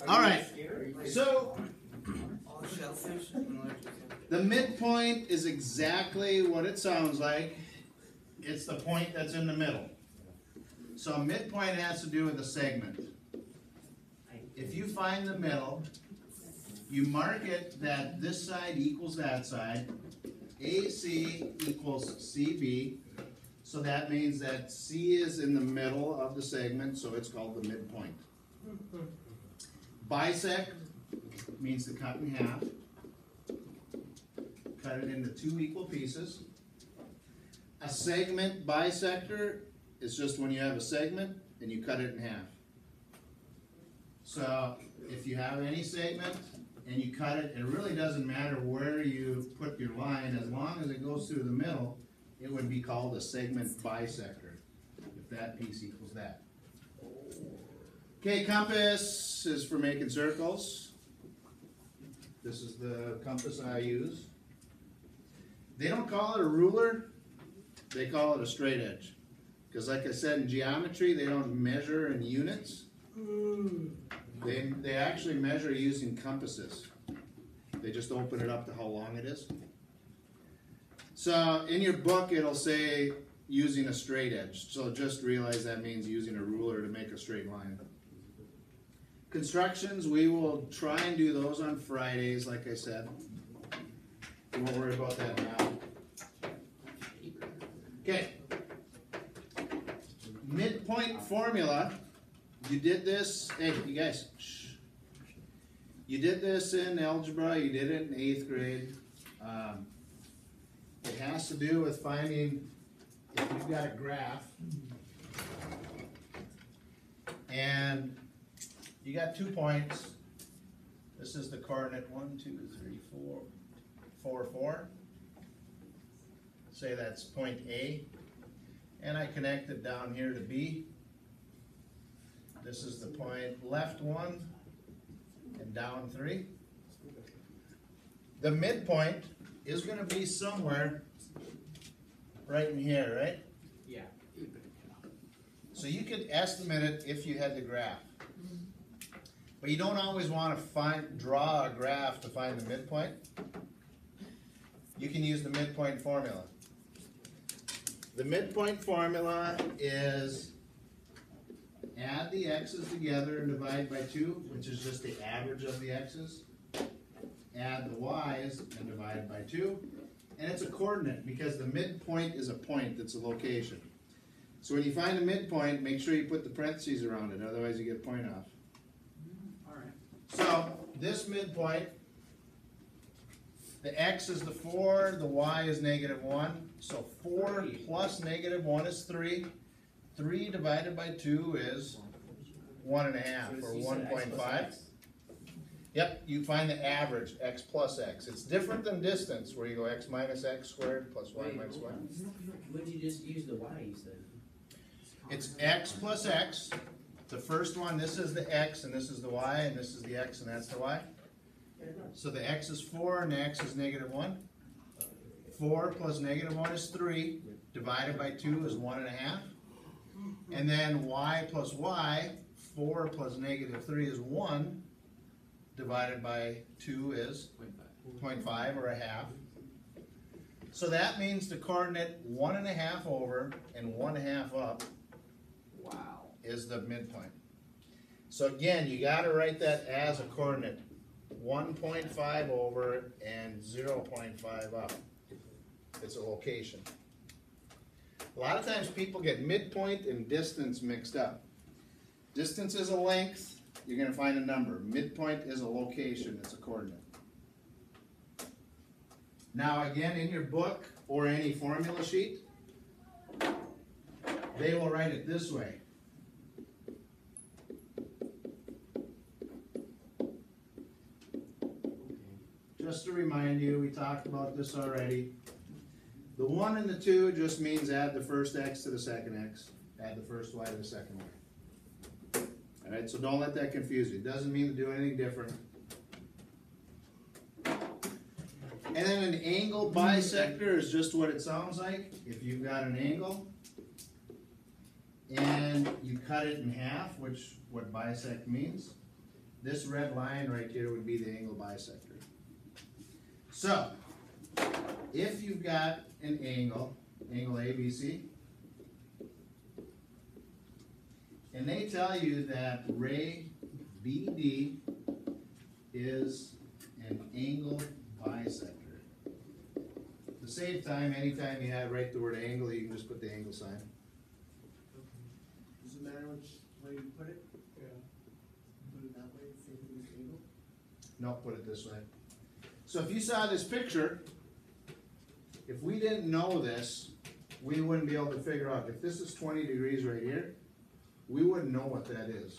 All right, so the midpoint is exactly what it sounds like. It's the point that's in the middle. So a midpoint has to do with a segment. If you find the middle, you mark it that this side equals that side. AC equals CB. So that means that C is in the middle of the segment, so it's called the midpoint. Bisect means to cut in half. Cut it into two equal pieces. A segment bisector is just when you have a segment and you cut it in half. So if you have any segment and you cut it, it really doesn't matter where you put your line, as long as it goes through the middle, it would be called a segment bisector, if that piece equals that. Okay, compass is for making circles. This is the compass I use. They don't call it a ruler, they call it a straight edge. Because like I said, in geometry, they don't measure in units. They actually measure using compasses. They just open it up to how long it is. So in your book, it'll say using a straight edge. So just realize that means using a ruler to make a straight line. Constructions, we will try and do those on Fridays, like I said. We won't worry about that now. Okay. Midpoint formula. You did this, hey, you guys, shh. You did this in algebra, you did it in 8th grade. It has to do with finding, if you've got a graph, and you got 2 points. This is the coordinate 1, 2, 3, 4, 4, 4. Say that's point A. And I connect it down here to B. This is the point left 1 and down 3. The midpoint is going to be somewhere right in here, right? Yeah. So you could estimate it if you had the graph. But you don't always want to draw a graph to find the midpoint. You can use the midpoint formula. The midpoint formula is add the x's together and divide by 2, which is just the average of the x's. Add the y's and divide by 2. And it's a coordinate because the midpoint is a point that's a location. So when you find a midpoint, make sure you put the parentheses around it, otherwise you get a point off. Alright. So this midpoint, the x is the 4, the y is -1. So 4 plus -1 is 3. 3 divided by 2 is 1.5 or 1.5. Yep, you find the average, x plus x. It's different than distance, where you go x minus x squared plus y minus y. Would you just use the y, you said? It's x plus x. The first one, this is the x, and this is the y, and this is the x, and that's the y. So the x is 4, and the x is -1. 4 plus -1 is 3, divided by 2 is 1.5. And then y plus y, 4 plus -3 is 1, divided by 2 is 0.5 or a half. So that means the coordinate 1.5 over and 1.5 up is the midpoint. So again, you got to write that as a coordinate. 1.5 over and 0.5 up. It's a location. A lot of times people get midpoint and distance mixed up. Distance is a length, you're going to find a number. Midpoint is a location, it's a coordinate. Now again, in your book or any formula sheet, they will write it this way. Just to remind you, we talked about this already. The 1 and the 2 just means add the first x to the second x. Add the first y to the second y. Alright, so don't let that confuse you. It doesn't mean to do anything different. And then an angle bisector is just what it sounds like. If you've got an angle and you cut it in half, which what bisect means, this red line right here would be the angle bisector. So, if you've got an angle ABC, and they tell you that ray BD is an angle bisector. To save time, anytime you write the word angle, you can just put the angle sign. Does it matter which way you put it? Yeah. Put it that way, same thing as angle? No, put it this way. So if you saw this picture, if we didn't know this, we wouldn't be able to figure out. If this is 20 degrees right here, we wouldn't know what that is.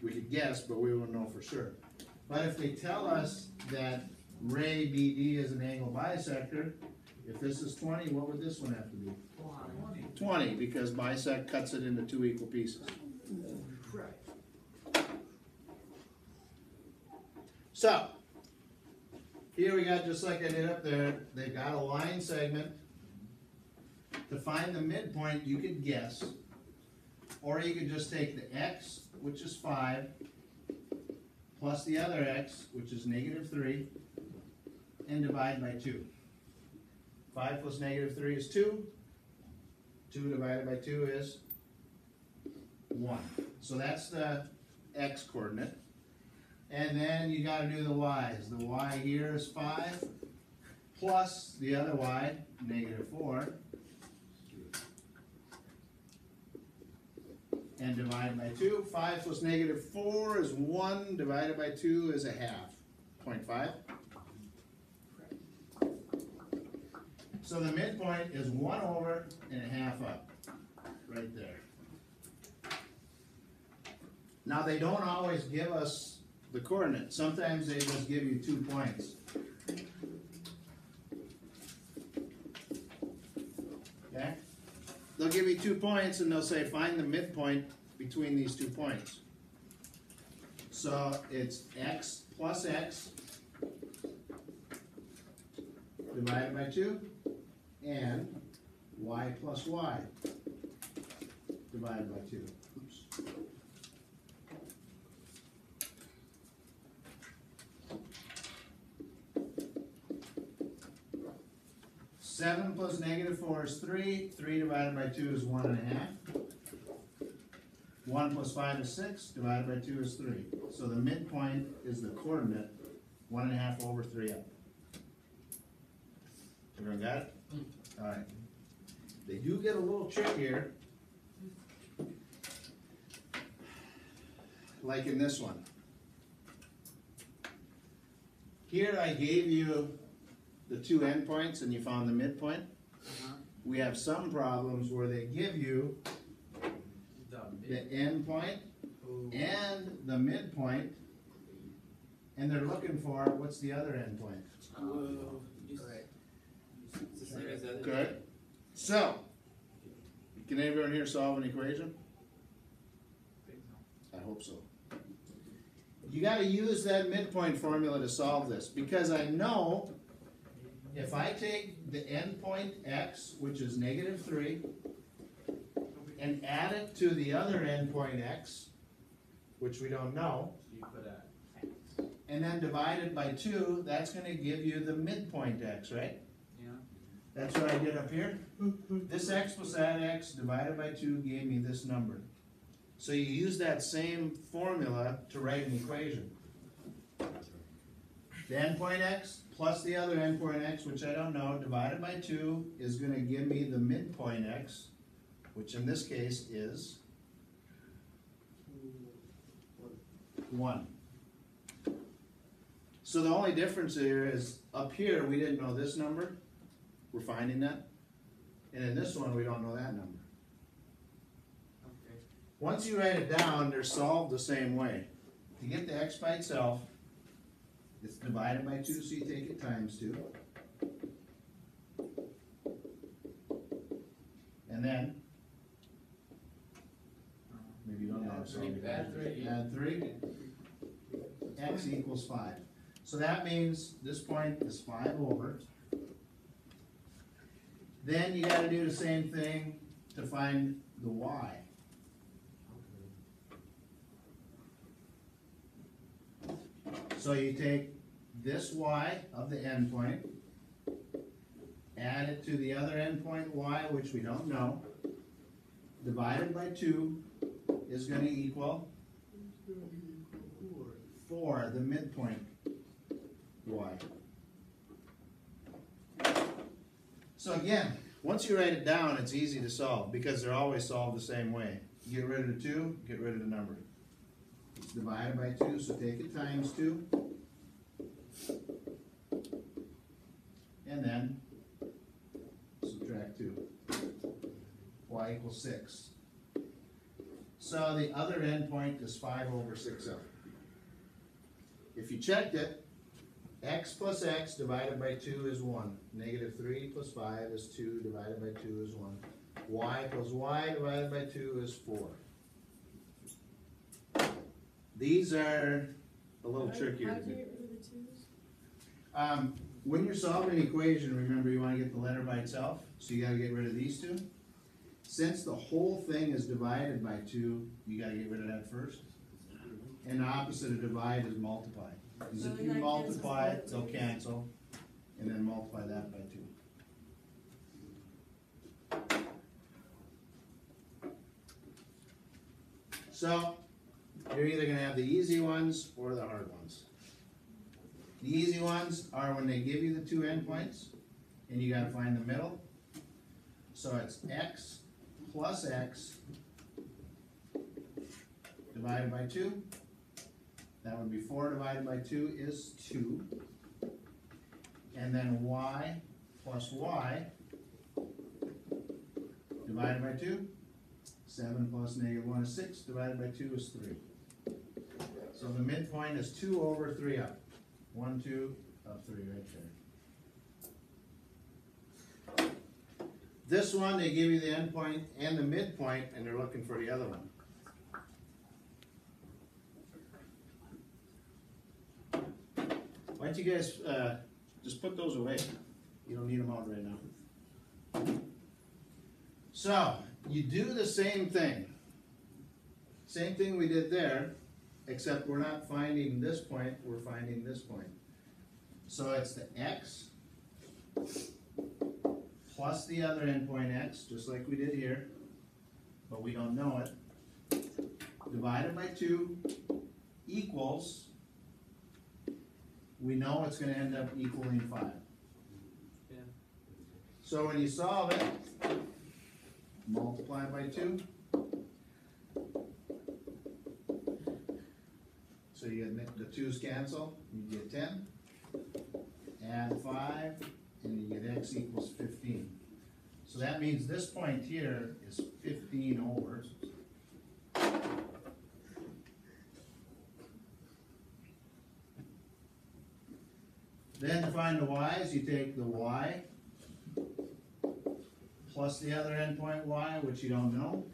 We could guess, but we wouldn't know for sure. But if they tell us that ray BD is an angle bisector, if this is 20, what would this one have to be? 20, because bisect cuts it into two equal pieces. Right. So, here we got, just like I did up there, they've got a line segment. To find the midpoint, you could guess, or you could just take the x, which is 5, plus the other x, which is -3, and divide by 2. 5 plus -3 is 2. 2 divided by 2 is 1. So that's the x coordinate. And then you got to do the y's. The y here is 5 plus the other y, -4, and divide by 2. 5 plus -4 is 1, divided by 2 is a half, 0.5. So the midpoint is 1 over and a half up, right there. Now they don't always give us the coordinate. Sometimes they just give you 2 points. Okay? They'll give you 2 points and they'll say find the midpoint between these 2 points. So it's x plus x divided by 2 and y plus y divided by 2. Oops. Seven plus -4 is 3. 3 divided by 2 is 1.5. 1 plus 5 is 6. Divided by 2 is 3. So the midpoint is the coordinate 1.5 over 3 up. Everyone got it? All right. They do get a little trick here, like in this one. Here I gave you the 2 endpoints and you found the midpoint. We have some problems where they give you the endpoint and the midpoint, and they're looking for what's the other endpoint. Okay. So, can everyone here solve an equation? I hope so. You got to use that midpoint formula to solve this, because I know if I take the endpoint x, which is -3, and add it to the other endpoint x, which we don't know, and then divide it by 2, that's going to give you the midpoint x, right? Yeah. That's what I did up here. This x plus that x divided by 2 gave me this number. So you use that same formula to write an equation. The endpoint x plus the other endpoint x, which I don't know, divided by 2 is going to give me the midpoint x, which in this case is 1. So the only difference here is up here we didn't know this number. We're finding that. And in this one we don't know that number. Okay. Once you write it down, they're solved the same way. To get the x by itself, it's divided by 2, so you take it times 2. And then, maybe you don't know, so Add 3. add 3. X equals 5. So that means this point is 5 over. Then you got to do the same thing to find the y. So you take this y of the endpoint, add it to the other endpoint y, which we don't know, divided by 2 is going to equal 4, the midpoint y. So again, once you write it down, it's easy to solve because they're always solved the same way. Get rid of the 2, get rid of the number. It's divided by 2, so take it times 2. And then subtract 2. Y equals 6. So the other endpoint is 5 over 6 up. If you checked it, x plus x divided by 2 is 1. Negative 3 plus 5 is 2 divided by 2 is 1. Y plus y divided by 2 is 4. These are a little trickier to do. When you're solving an equation, remember you want to get the letter by itself, so you got to get rid of these 2. Since the whole thing is divided by 2, you got to get rid of that first. And the opposite of divide is multiply. Because if you multiply, they'll cancel, and then multiply that by 2. So, you're either going to have the easy ones or the hard ones. The easy ones are when they give you the 2 endpoints, and you got to find the middle. So it's x plus x divided by 2. That would be 4 divided by 2 is 2. And then y plus y divided by 2. 7 plus negative 1 is 6, divided by 2 is 3. So the midpoint is 2 over 3 up. 1, 2, up 3 right there. This one, they give you the endpoint and the midpoint, and they're looking for the other one. Why don't you guys just put those away? You don't need them out right now. So, you do the same thing. Same thing we did there, except we're not finding this point, we're finding this point. So it's the x plus the other endpoint x, just like we did here, but we don't know it, divided by 2 equals, we know it's going to end up equaling 5. Yeah. So when you solve it, multiply by 2. So you get the 2's cancel, you get 10. Add 5, and you get x equals 15. So that means this point here is 15 over. Then to find the y's, you take the y plus the other endpoint y, which you don't know,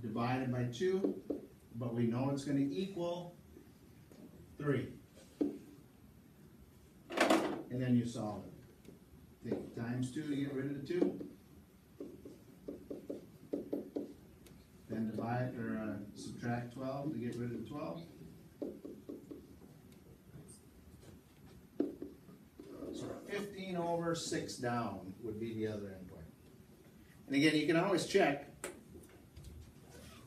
divided by 2, but we know it's going to equal 3. And then you solve it. Take times 2 to get rid of the 2. Then divide or subtract 12 to get rid of the 12. So 15 over 6 down would be the other endpoint. And again, you can always check.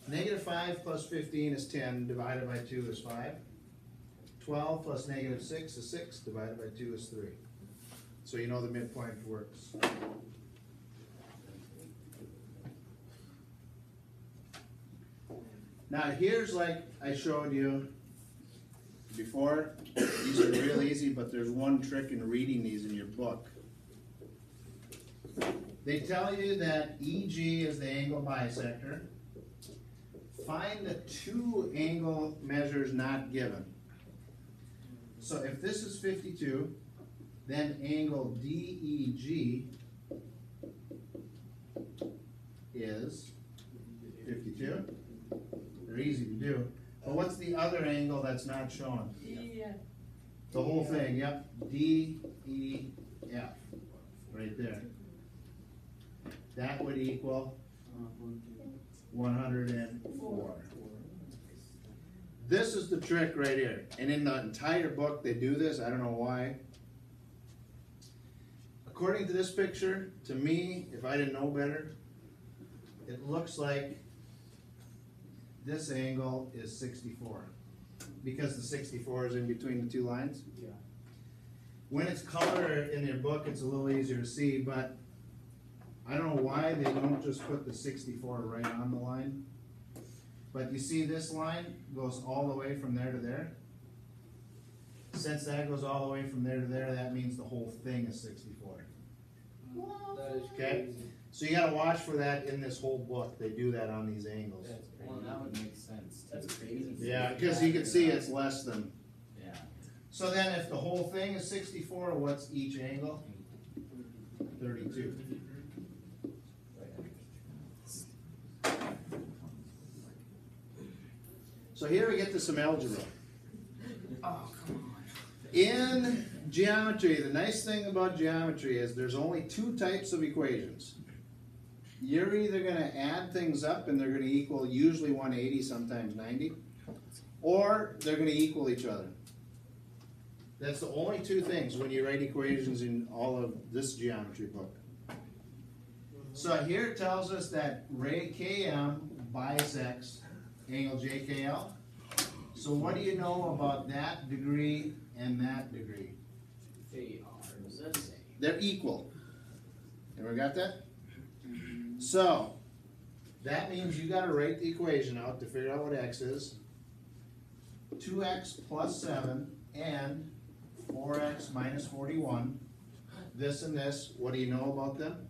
Negative 5 plus 15 is 10, divided by 2 is 5. 12 plus negative 6 is 6, divided by 2 is 3. So you know the midpoint works. Now here's like I showed you before. These are real easy, but there's one trick in reading these in your book. They tell you that EG is the angle bisector. Find the 2 angle measures not given. So if this is 52, then angle DEG is 52. They're easy to do. But what's the other angle that's not shown? The whole thing, yep. DEF, right there. That would equal 104. this is the trick right here. And in the entire book, they do this. I don't know why. According to this picture, to me, if I didn't know better, it looks like this angle is 64. Because the 64 is in between the two lines. Yeah. When it's color in their book, it's a little easier to see, but I don't know why they don't just put the 64 right on the line. But you see this line goes all the way from there to there. Since that goes all the way from there to there, that means the whole thing is 64. That is Okay. crazy. So you gotta watch for that in this whole book. They do that on these angles. That's crazy. Well, that would make sense. That's crazy. Yeah, because you can see it's less than. Yeah. So then if the whole thing is 64, what's each angle? 32. So here we get to some algebra. Oh, come on. In geometry, the nice thing about geometry is there's only two types of equations. You're either going to add things up and they're going to equal usually 180, sometimes 90, or they're going to equal each other. That's the only two things when you write equations in all of this geometry book. So here it tells us that ray Km bisects angle JKL. So what do you know about that degree and that degree? They are the same. They're equal. Ever got that? So that means you got to write the equation out to figure out what x is. 2x plus 7 and 4x minus 41. This and this, what do you know about them?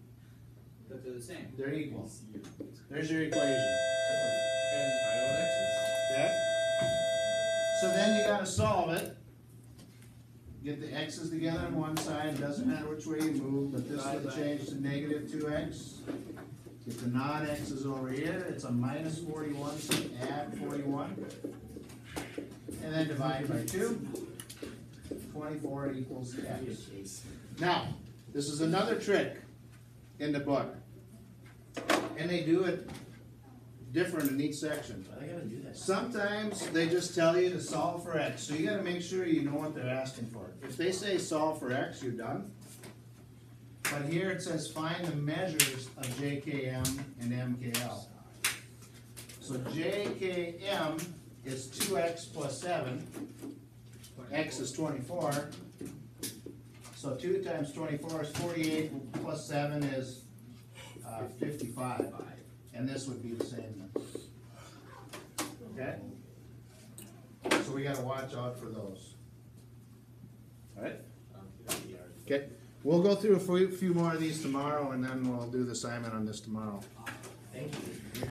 But they're the same. They're equal. There's your equation. Okay? So then you got to solve it. Get the x's together on one side. Doesn't matter which way you move, but this would change to negative 2x. Get the non-x's over here. It's a minus 41, so add 41. And then divide by 2. 24 equals x. Now, this is another trick in the book. And they do it different in each section. Why they gotta do that? Sometimes they just tell you to solve for x, so you gotta make sure you know what they're asking for. If they say solve for x, you're done. But here it says find the measures of JKM and MKL. So JKM is 2x plus 7, x is 24. So 2 times 24 is 48, plus 7 is 55. And this would be the same then. Okay? So we gotta watch out for those. Alright? Okay. We'll go through a few more of these tomorrow and then we'll do the assignment on this tomorrow. Thank you.